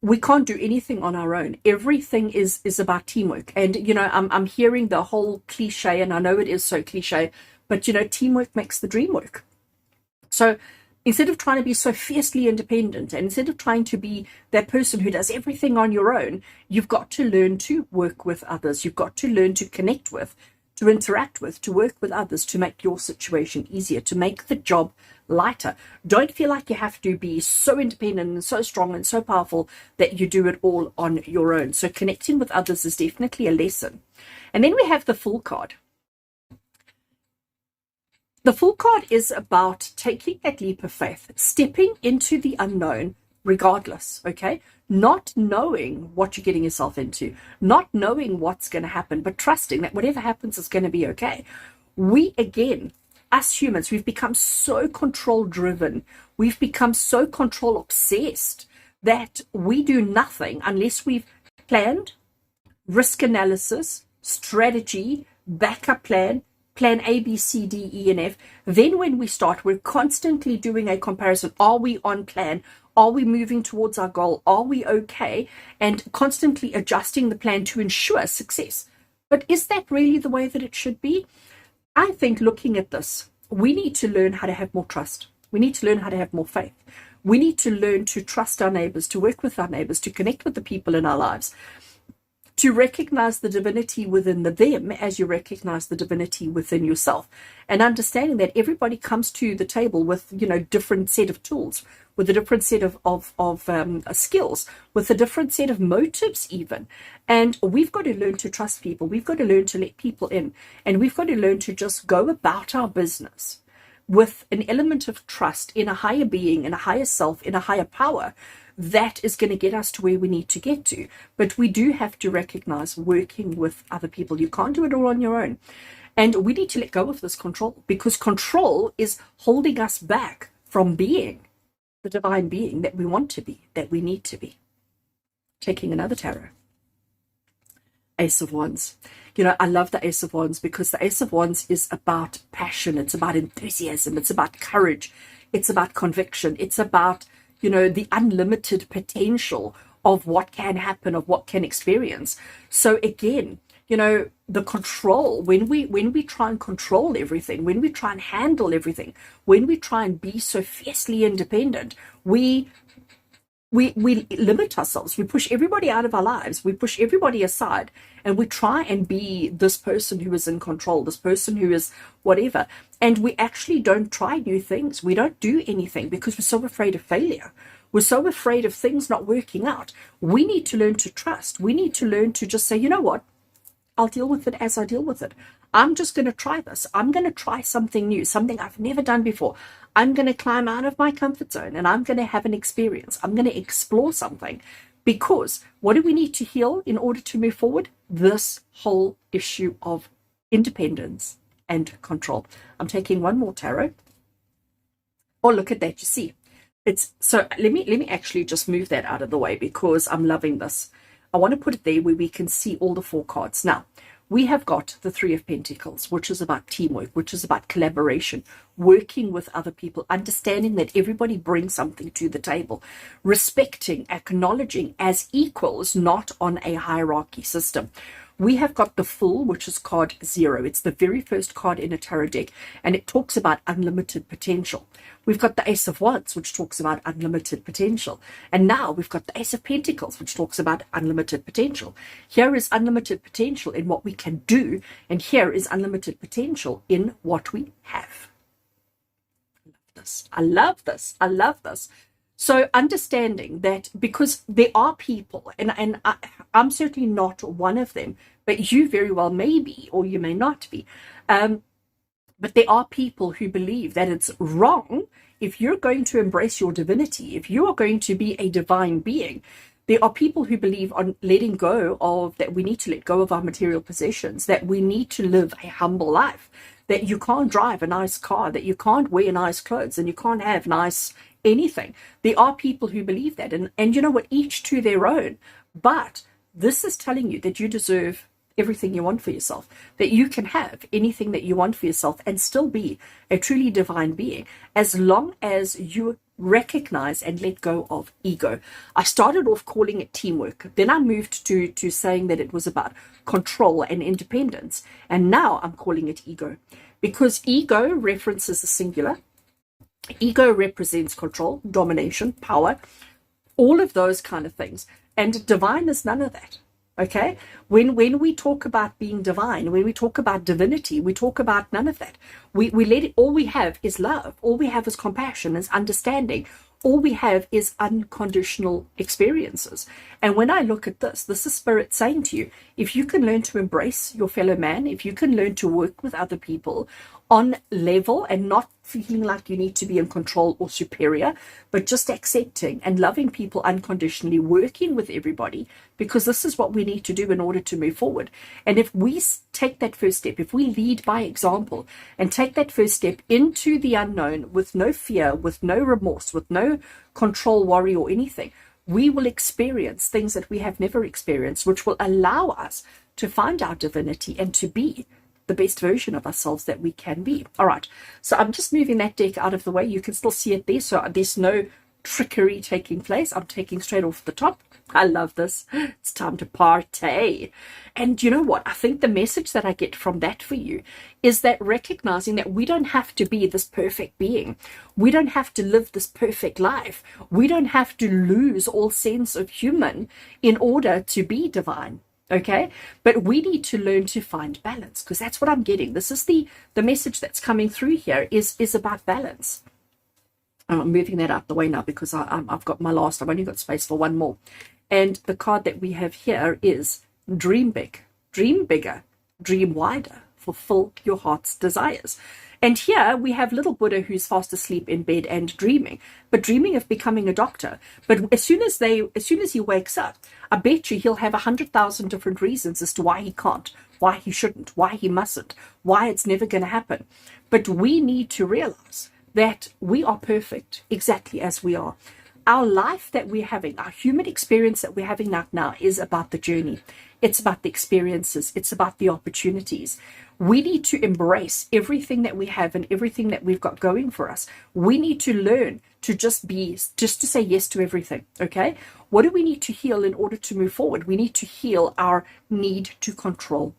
We can't do anything on our own. Everything is about teamwork. And, you know, I'm hearing the whole cliche, and I know it is so cliche, but, you know, teamwork makes the dream work. So instead of trying to be so fiercely independent, and instead of trying to be that person who does everything on your own, you've got to learn to work with others. You've got to learn to connect with, to interact with, to work with others, to make your situation easier, to make the job lighter. Don't feel like you have to be so independent and so strong and so powerful that you do it all on your own. So connecting with others is definitely a lesson. And then we have the Fool card. The Fool card is about taking that leap of faith, stepping into the unknown regardless, okay? Not knowing what you're getting yourself into, not knowing what's going to happen, but trusting that whatever happens is going to be okay. We, again, us humans, we've become so control driven, we've become so control obsessed that we do nothing unless we've planned, risk analysis, strategy, backup plan A, B, C, D, E, and F. Then when we start, we're constantly doing a comparison. Are we on plan? Are we moving towards our goal? Are we okay? And constantly adjusting the plan to ensure success. But is that really the way that it should be? I think looking at this, we need to learn how to have more trust. We need to learn how to have more faith. We need to learn to trust our neighbors, to work with our neighbors, to connect with the people in our lives, to recognize the divinity within them as you recognize the divinity within yourself, and understanding that everybody comes to the table with, you know, different set of tools, with a different set of skills, with a different set of motives even. And we've got to learn to trust people. We've got to learn to let people in, and we've got to learn to just go about our business with an element of trust in a higher being, in a higher self, in a higher power. That is going to get us to where we need to get to. But we do have to recognize working with other people. You can't do it all on your own. And we need to let go of this control, because control is holding us back from being the divine being that we want to be, that we need to be. Taking another tarot. Ace of Wands. You know, I love the Ace of Wands because the Ace of Wands is about passion. It's about enthusiasm. It's about courage. It's about conviction. It's about, you know, the unlimited potential of what can happen, of what can experience. So again, you know, the control, when we try and control everything, when we try and handle everything, when we try and be so fiercely independent, we limit ourselves. We push everybody out of our lives. We push everybody aside, and we try and be this person who is in control, this person who is whatever. And we actually don't try new things. We don't do anything because we're so afraid of failure. We're so afraid of things not working out. We need to learn to trust. We need to learn to just say, you know what? I'll deal with it as I deal with it. I'm just going to try this. I'm going to try something new, something I've never done before. I'm going to climb out of my comfort zone and I'm going to have an experience. I'm going to explore something, because what do we need to heal in order to move forward? This whole issue of independence and control. I'm taking one more tarot. Oh, look at that. You see, it's so let me actually just move that out of the way because I'm loving this. I want to put it there where we can see all the four cards. Now, we have got the Three of Pentacles, which is about teamwork, which is about collaboration, working with other people, understanding that everybody brings something to the table, respecting, acknowledging as equals, not on a hierarchy system. We have got the Fool, which is card 0. It's the very first card in a tarot deck, and it talks about unlimited potential. We've got the Ace of Wands, which talks about unlimited potential. And now we've got the Ace of Pentacles, which talks about unlimited potential. Here is unlimited potential in what we can do, and here is unlimited potential in what we have. I love this. I love this. I love this. So understanding that, because there are people, and I'm certainly not one of them, but you very well may be, or you may not be. But there are people who believe that it's wrong if you're going to embrace your divinity, if you are going to be a divine being. There are people who believe on letting go of that. We need to let go of our material possessions, that we need to live a humble life, that you can't drive a nice car, that you can't wear nice clothes, and you can't have nice anything. There are people who believe that, and you know what, each to their own. But this is telling you that you deserve everything you want for yourself, that you can have anything that you want for yourself and still be a truly divine being, as long as you recognize and let go of ego. I started off calling it teamwork, then I moved to saying that it was about control and independence, and now I'm calling it ego, because ego references the singular. Ego represents control, domination, power, all of those kind of things. And divine is none of that. Okay? When we talk about being divine, when we talk about divinity, we talk about none of that. We let it, all we have is love. All we have is compassion, is understanding. All we have is unconditional experiences. And when I look at this, this is Spirit saying to you, if you can learn to embrace your fellow man, if you can learn to work with other people on level and not feeling like you need to be in control or superior, but just accepting and loving people unconditionally, working with everybody, because this is what we need to do in order to move forward. And if we take that first step, if we lead by example and take that first step into the unknown with no fear, with no remorse, with no control, worry, or anything, we will experience things that we have never experienced, which will allow us to find our divinity and to be the best version of ourselves that we can be. All right, so I'm just moving that deck out of the way. You can still see it there, so there's no trickery taking place. I'm taking straight off the top. I love this. It's time to party. And you know what? I think the message that I get from that for you is that recognizing that we don't have to be this perfect being. We don't have to live this perfect life. We don't have to lose all sense of human in order to be divine. Okay, but we need to learn to find balance, because that's what I'm getting. This is the message that's coming through here is about balance. I'm moving that out the way now because I've got my last. I've only got space for one more. And the card that we have here is dream big, dream bigger, dream wider, fulfill your heart's desires. And here we have little Buddha who's fast asleep in bed and dreaming, but dreaming of becoming a doctor. But as soon as he wakes up, I bet you he'll have 100,000 different reasons as to why he can't, why he shouldn't, why he mustn't, why it's never going to happen. But we need to realize that we are perfect exactly as we are. our life that we're having, our human experience that we're having now is about the journey. It's about the experiences. It's about the opportunities. We need to embrace everything that we have and everything that we've got going for us. We need to learn to just to say yes to everything. Okay. What do we need to heal in order to move forward? We need to heal our need to control,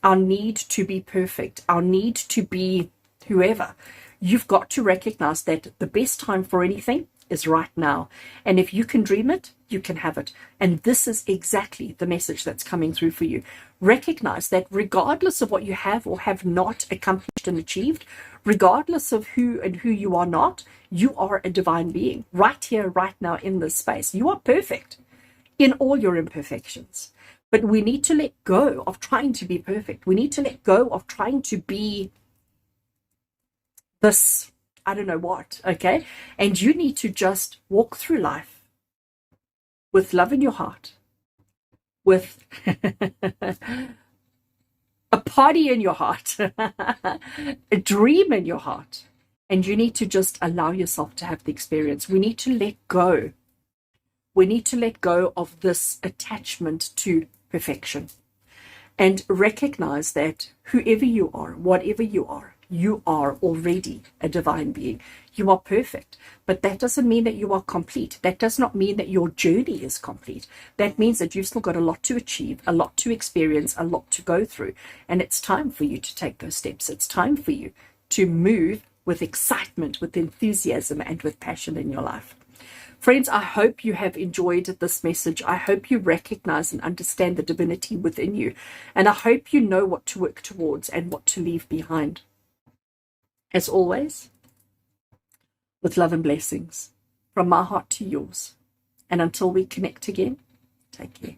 our need to be perfect, our need to be whoever. You've got to recognize that the best time for anything is right now. And if you can dream it, you can have it. And this is exactly the message that's coming through for you. Recognize that regardless of what you have or have not accomplished and achieved, regardless of who and who you are not, you are a divine being right here, right now in this space. You are perfect in all your imperfections. But we need to let go of trying to be perfect. We need to let go of trying to be this, I don't know what, okay? And you need to just walk through life with love in your heart, with a party in your heart, a dream in your heart. And you need to just allow yourself to have the experience. We need to let go. We need to let go of this attachment to perfection and recognize that whoever you are, whatever you are already a divine being. You are perfect, but that doesn't mean that you are complete. That does not mean that your journey is complete. That means that you've still got a lot to achieve, a lot to experience, a lot to go through. And it's time for you to take those steps. It's time for you to move with excitement, with enthusiasm, and with passion in your life. Friends, I hope you have enjoyed this message. I hope you recognize and understand the divinity within you. And I hope you know what to work towards and what to leave behind. As always, with love and blessings from my heart to yours. And until we connect again, take care.